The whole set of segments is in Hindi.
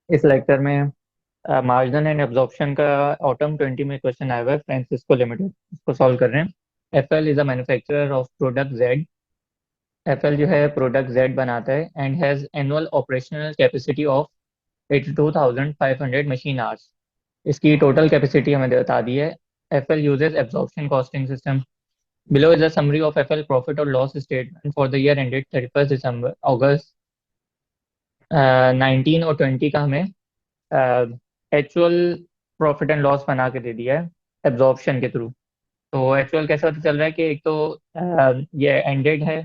इस लेक्चर में मार्जिन एंड एब्जॉर्प्शन का ऑटम 20 में क्वेश्चन आया हुआ है, फ्रांसिस्को लिमिटेड। इसको सॉल्व कर रहे हैं। FL is a manufacturer of product Z. FL जो है प्रोडक्ट जेड बनाता है and has annual operational capacity of 82,500 machine hours. इसकी टोटल कैपेसिटी हमें बता दी है। FL uses absorption costing system. Below is a summary of FL profit और loss statement for the year ended 31 December August. 19 और 20 का हमें एक्चुअल प्रॉफिट एंड लॉस बना के दे दिया है एब्जॉर्प्शन के थ्रू। तो एक्चुअल कैसा पता चल रहा है कि एक तो ये एंडेड है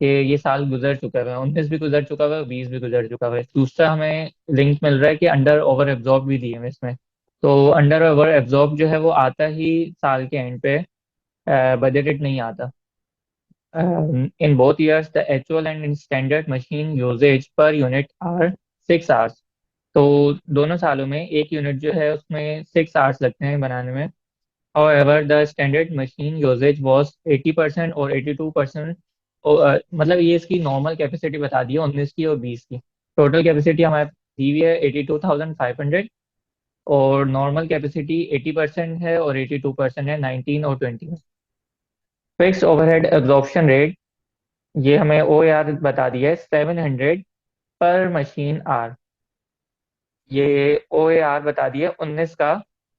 कि ये साल गुजर चुका है, 19 भी गुजर चुका है, 20 भी गुजर चुका है। दूसरा हमें लिंक मिल रहा है कि अंडर ओवर एब्जॉर्ब भी दिए हैं इसमें। तो अंडर ओवर एब्जॉर्ब जो है वो आता ही साल के एंड पे, बजटेड नहीं आता। In both years the actual and standard machine usages per unit are 6 hours. तो दोनों सालों में एक यूनिट जो है उसमें 6 आवर्स लगते हैं बनाने में। However, the standard machine usage was 80% और 82%। मतलब ये इसकी नॉर्मल कैपेसिटी बता दी है 19 की और 20 की। टोटल कैपेसिटी हमारे दी हुई है 82,500 और नॉर्मल कैपेसिटी 80% है और 82% है 19 और 20 में। फिक्स ओवरहेड एब्जॉर्प्शन रेट ये हमें ओ आर बता दिया है 700 पर मशीन आर। ये ओ आर बता दिया 19 का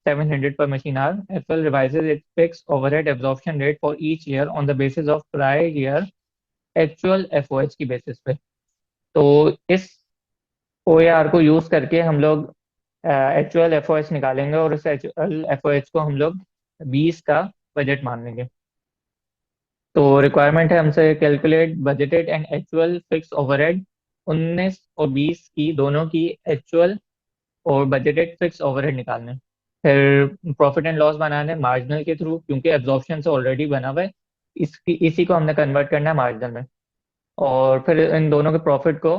700 पर machine hour. FL revises it fix overhead absorption rate for each year on the basis of prior year actual FOH की बेसिस पे। तो इस ओ आर को यूज करके हम लोग एक्चुअल एफओएच निकालेंगे और उस एक्चुअल एफओएच को हम लोग 20 का बजट मान लेंगे। तो रिक्वायरमेंट है हमसे calculate budgeted and actual fix overhead 19 और 20 की दोनों की एक्चुअल और बजटेड फिक्स ओवरहेड निकालने। फिर प्रॉफिट एंड लॉस बनाना है मार्जिनल के थ्रू, क्योंकि एब्जॉर्प्शन से ऑलरेडी बना हुआ है। इसी को हमने कन्वर्ट करना है मार्जिनल में। और फिर इन दोनों के प्रॉफिट को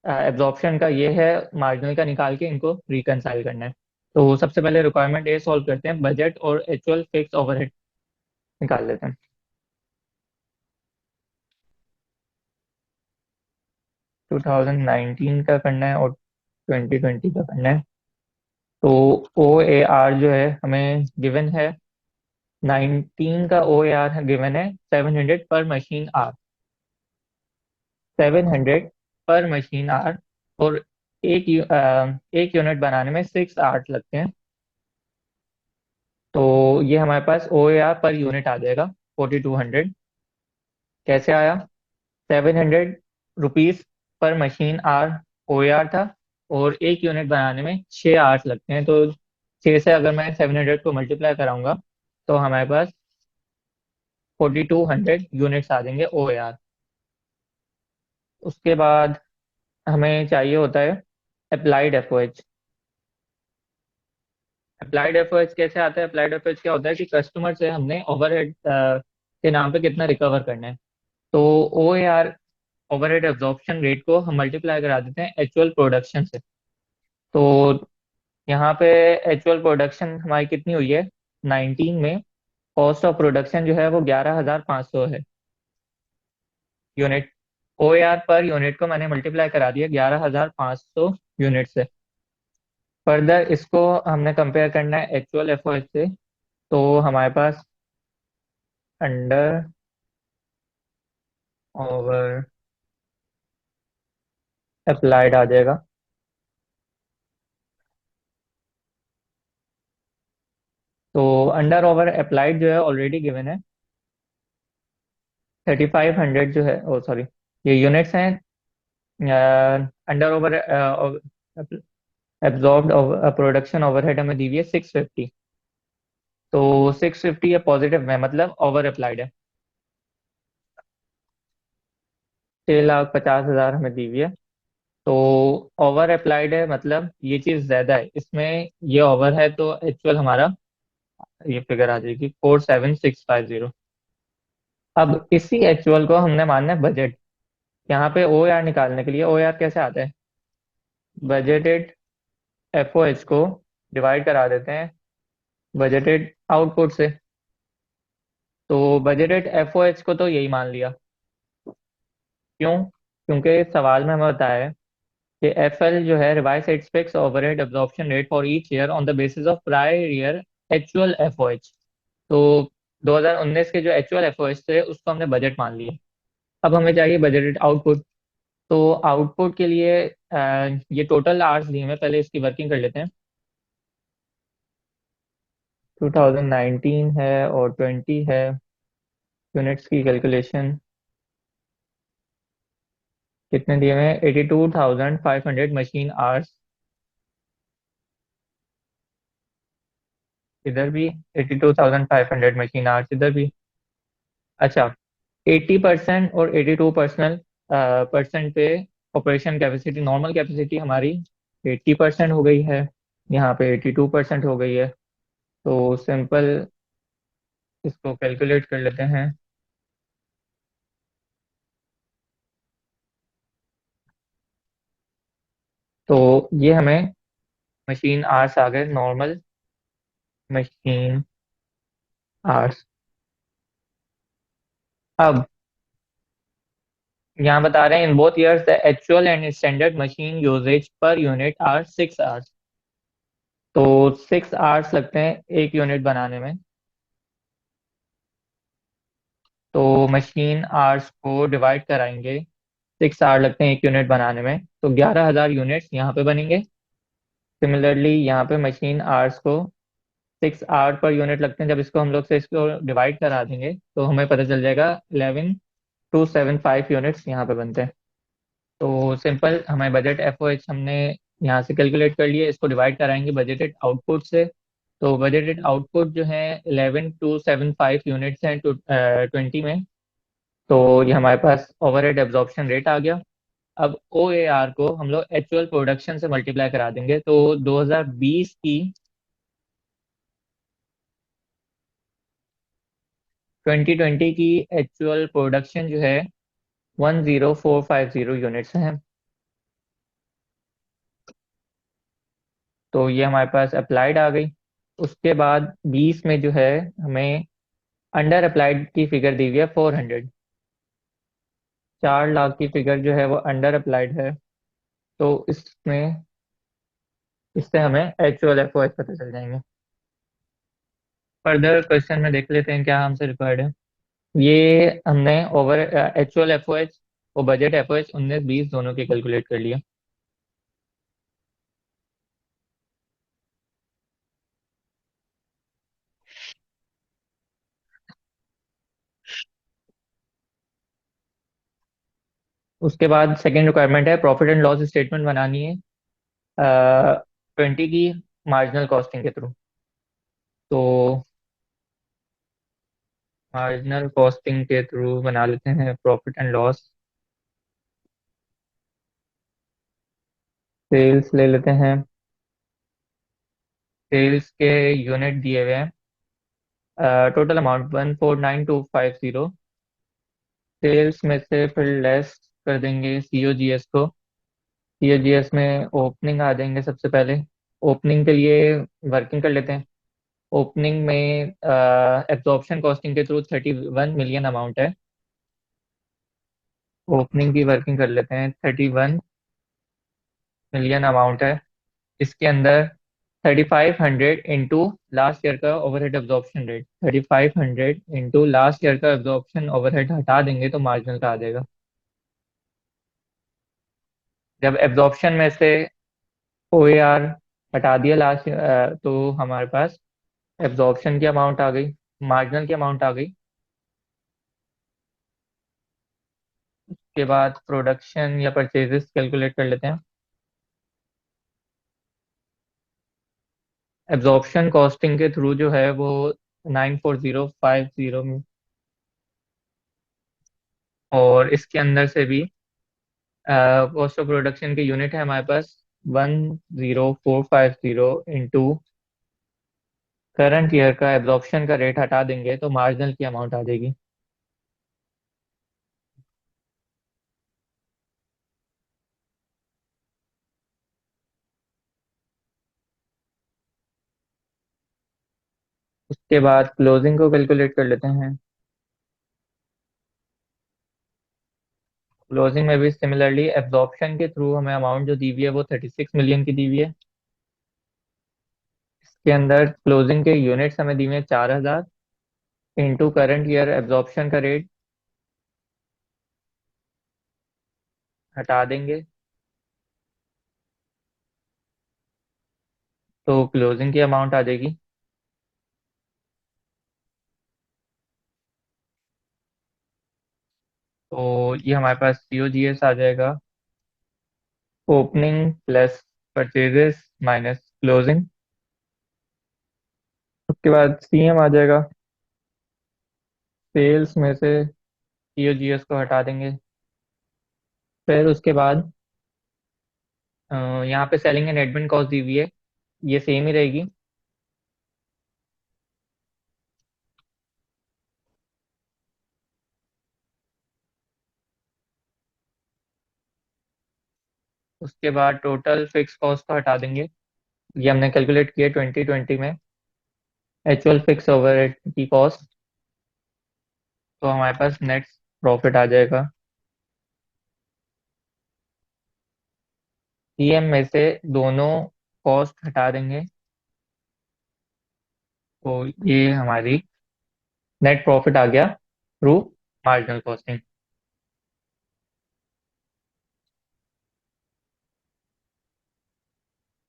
एब्जॉर्प्शन का ये है मार्जिनल का निकाल के इनको रिकनसाइल करना है। तो सबसे पहले रिक्वायरमेंट ए सॉल्व करते हैं, बजट और एक्चुअल फिक्स ओवरहेड निकाल लेते हैं। 2019 का करना है और 2020 का करना है। तो ओ ए आर जो है हमें गिवन है, 19 का ओ ए आर गिवन है 700 पर मशीन आर। 700 पर मशीन आर। और एक यूनिट बनाने में 6 आवर्स लगते हैं। तो ये हमारे पास ओ ए आर पर यूनिट आ जाएगा 4200। कैसे आया? 700 rupees per machine R O A R था और एक यूनिट बनाने में 6 आवर्स लगते हैं। तो 6 से अगर मैं 700 को मल्टीप्लाई कराऊंगा तो हमारे पास 4200 यूनिट्स आ जाएंगे ओ ए आर। उसके बाद हमें चाहिए होता है अप्लाइड एफओएच। अप्लाइड एफओएच कैसे आता है? अप्लाइड एफओएच क्या होता है कि कस्टमर से हमने ओवरहेड के नाम पे कितना रिकवर करना है। तो O A R overhead absorption rate को हम मल्टीप्लाई करा देते हैं एक्चुअल प्रोडक्शन से। तो यहाँ पे एक्चुअल प्रोडक्शन हमारी कितनी हुई है? 19 में कॉस्ट ऑफ प्रोडक्शन जो है वो 11,500 है unit. O A R per unit को मैंने मल्टीप्लाई करा दिया 11,500 यूनिट से। फर्दर इसको हमने कंपेयर करना है एक्चुअल एफओएच से। तो हमारे पास अंडर ओवर अप्लाइड आ जाएगा। तो अंडर ओवर अप्लाइड जो है ऑलरेडी गिवन है 3500 जो है, ओ सॉरी, ये यूनिट्स हैं। Under over absorbed production overhead हमें दी हुई है 650। तो 650 ये पॉजिटिव में मतलब ओवर अप्लाइड है। 6,50,000 हमें दी हुई है। तो ओवर अप्लाइड है मतलब ये चीज़ ज़्यादा है इसमें, ये ओवर है तो एक्चुअल हमारा ये फिगर आ जाएगी 47,650। अब इसी एक्चुअल को हमने मानना है बजट। यहाँ पे ओ आर निकालने के लिए ओ आर कैसे आता है? बजटेड एफ ओ एच को डिवाइड करा देते हैं बजटेड आउटपुट से। तो बजटेड एफ ओ एच को तो यही मान लिया। क्यों? क्योंकि सवाल में हमें बताया है कि एफ एल जो है revise its fixed overhead absorption rate for each year on the basis of prior year actual F O H. तो 2019 के जो एक्चुअल एफ ओ एच थे उसको हमने बजट मान लिया। अब हमें चाहिए बजटेड आउटपुट। तो आउटपुट के लिए ये टोटल आवर्स दिए हैं, पहले इसकी वर्किंग कर लेते हैं। 2019 है और 20 है। यूनिट्स की कैलकुलेशन कितने दिए हुए हैं? 82,500 मशीन आवर्स। इधर भी 82,500 मशीन आवर्स, इधर भी। अच्छा, 80% और 82% परसेंट पे ऑपरेशन कैपेसिटी, नॉर्मल कैपेसिटी हमारी 80% हो गई है, यहाँ पे 82% हो गई है। तो सिंपल इसको कैलकुलेट कर लेते हैं। तो ये हमें मशीन आवर्स आ गए, नॉर्मल मशीन आवर्स। अब यहाँ बता रहे हैं in both years the actual and standard machine usages per unit are 6 hours. तो 6 आवर्स लगते हैं एक यूनिट बनाने में। तो मशीन आवर्स को डिवाइड कराएंगे, 6 आवर लगते हैं एक यूनिट बनाने में, तो 11,000 यूनिट्स यहाँ पे बनेंगे। सिमिलरली यहाँ पे मशीन आवर्स को 6 आवर पर यूनिट लगते हैं, जब इसको हम लोग से इसको डिवाइड करा देंगे तो हमें पता चल जाएगा 11,275 यूनिट्स यहाँ पे बनते हैं। तो सिंपल हमारे बजट एफ ओ एच हमने यहाँ से कैलकुलेट कर लिए, इसको डिवाइड कराएंगे बजटेड आउटपुट से। तो बजटेड आउटपुट जो है 11,275 यूनिट्स हैं 20 में। तो ये हमारे पास ओवरहेड एब्जॉर्प्शन रेट आ गया। अब ओ ए आर को हम लोग एक्चुअल प्रोडक्शन से मल्टीप्लाई करा देंगे, तो 2020 की 2020 की एक्चुअल प्रोडक्शन जो है 10450 यूनिट्स हैं। तो ये हमारे पास अप्लाइड आ गई। उसके बाद 20 में जो है हमें अंडर अप्लाइड की फिगर दी हुई है 400। 4 लाख की फिगर जो है वो अंडर अप्लाइड है। तो इसमें इससे हमें एक्चुअल एफ ओ एच पता चल जाएंगे। फर्दर क्वेश्चन में देख लेते हैं क्या हमसे रिक्वायर्ड है। ये हमने over actual F O H और बजट एफ ओ एच 19-20 दोनों के कैलकुलेट कर लिया। उसके बाद सेकेंड रिक्वायरमेंट है प्रॉफिट एंड लॉस स्टेटमेंट बनानी है 20 की मार्जिनल कॉस्टिंग के थ्रू। तो मार्जिनल कॉस्टिंग के थ्रू बना लेते हैं प्रॉफिट एंड लॉस। सेल्स ले लेते हैं। सेल्स के यूनिट दिए हुए हैं, टोटल अमाउंट 149250। सेल्स में से फिर लेस कर देंगे सी ओ जी एस को। सी ओ जी एस में ओपनिंग आ जाएंगे सबसे पहले। ओपनिंग के लिए वर्किंग कर लेते हैं। ओपनिंग में एब्जॉर्प्शन कॉस्टिंग के थ्रू 31 मिलियन अमाउंट है। ओपनिंग की वर्किंग कर लेते हैं, 31 मिलियन अमाउंट है। इसके अंदर 3,500 इंटू लास्ट ईयर का overhead absorption rate, 3,500 into last year का एब्जॉर्प्शन ओवरहेड हटा देंगे तो मार्जिनल का आ जाएगा। जब एब्जॉर्प्शन में से ओ ए आर हटा दिया लास्ट, तो हमारे पास एब्जॉर्प्शन की अमाउंट आ गई, मार्जिनल की अमाउंट आ गई। उसके बाद प्रोडक्शन या परचेजेस कैलकुलेट कर लेते हैं। एब्जॉर्प्शन कॉस्टिंग के थ्रू जो है वो 94050 में, और इसके अंदर से भी कॉस्ट ऑफ प्रोडक्शन के यूनिट है हमारे पास 10450 इंटू करंट ईयर का एब्जॉर्प्शन का रेट हटा देंगे तो मार्जिनल की अमाउंट आ जाएगी। उसके बाद क्लोजिंग को कैलकुलेट कर लेते हैं। क्लोजिंग में भी सिमिलरली एब्जॉर्प्शन के थ्रू हमें अमाउंट जो दी हुई है वो 36 मिलियन की दी हुई है। इसके अंदर क्लोजिंग के यूनिट्स हमें दी हुई है 4,000 इंटू करंट ईयर एब्जॉर्प्शन का रेट हटा देंगे तो क्लोजिंग की अमाउंट आ जाएगी। तो ये हमारे पास COGS आ जाएगा, opening plus purchases minus closing. उसके बाद CM आ जाएगा, सेल्स में से COGS को हटा देंगे। फिर उसके बाद यहाँ पे सेलिंग एंड एडमिन कॉस्ट दी हुई है, ये सेम ही रहेगी। उसके बाद टोटल फिक्स कॉस्ट को हटा देंगे, ये हमने कैलकुलेट किया 2020 में, एक्चुअल फिक्स ओवरहेड की कॉस्ट। तो हमारे पास नेट प्रॉफिट आ जाएगा। CM में से दोनों कॉस्ट हटा देंगे तो ये हमारी नेट प्रॉफिट आ गया थ्रू मार्जिनल कॉस्टिंग।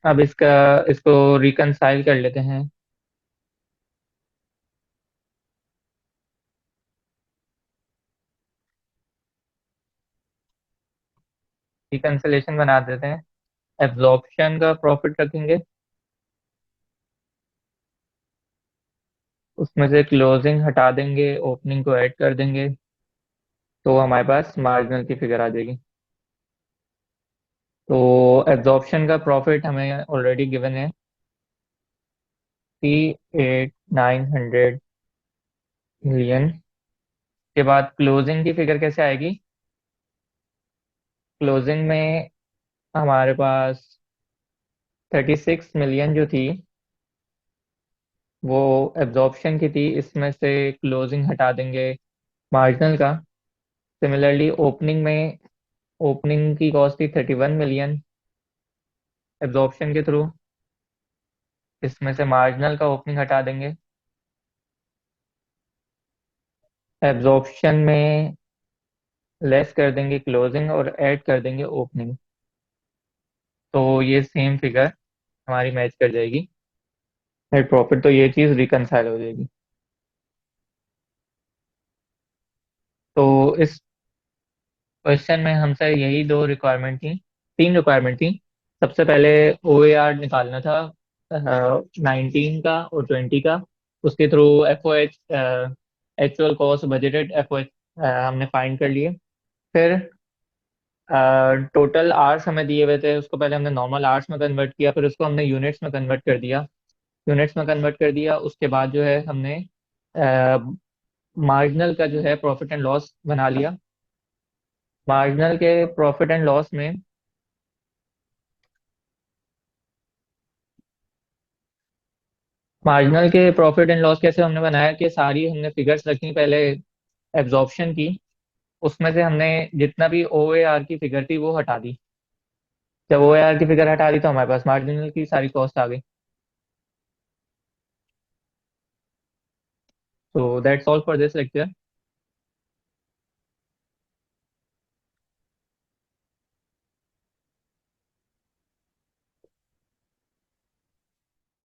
अब इसको रिकंसाइल कर लेते हैं। रिकंसलेशन बना देते हैं, एब्जॉर्प्शन का प्रॉफिट रखेंगे, उसमें से क्लोजिंग हटा देंगे, ओपनिंग को ऐड कर देंगे तो हमारे पास मार्जिनल की फिगर आ जाएगी। तो एब्जॉर्प्शन का प्रॉफिट हमें ऑलरेडी गिवन है 38,900 मिलियन। के बाद क्लोजिंग की फिगर कैसे आएगी? क्लोजिंग में हमारे पास 36 मिलियन जो थी वो एब्जॉर्प्शन की थी, इसमें से क्लोजिंग हटा देंगे मार्जिनल का। सिमिलरली ओपनिंग में ओपनिंग की कॉस्ट थी 31 मिलियन एब्जॉर्प्शन के थ्रू, इसमें से मार्जिनल का ओपनिंग हटा देंगे। एब्जॉर्प्शन में लेस कर देंगे क्लोजिंग और ऐड कर देंगे ओपनिंग, तो ये सेम फिगर हमारी मैच कर जाएगी नेट प्रॉफिट। तो ये चीज़ रिकनसाइल हो जाएगी। तो इस क्वेश्चन में हमसे यही दो रिक्वायरमेंट थी, तीन रिक्वायरमेंट थी। सबसे पहले OAR निकालना था 19 का और 20 का, उसके through FOH actual cost budgeted FOH हमने फाइंड कर लिए। फिर टोटल आवर्स हमें दिए हुए थे, उसको पहले हमने नॉर्मल आवर्स में कन्वर्ट किया, फिर उसको हमने यूनिट्स में कन्वर्ट कर दिया। यूनिट्स में कन्वर्ट कर दिया उसके बाद जो है हमने मार्जिनल का जो है प्रॉफिट एंड लॉस बना लिया। मार्जिनल के प्रॉफिट एंड लॉस में मार्जिनल के प्रॉफिट एंड लॉस कैसे हमने बनाया कि सारी हमने फिगर्स रखी पहले एब्जॉर्प्शन की, उसमें से हमने जितना भी OAR की फिगर थी वो हटा दी। जब OAR की फिगर हटा दी तो हमारे पास मार्जिनल की सारी कॉस्ट आ गई। So that's all for this lecture.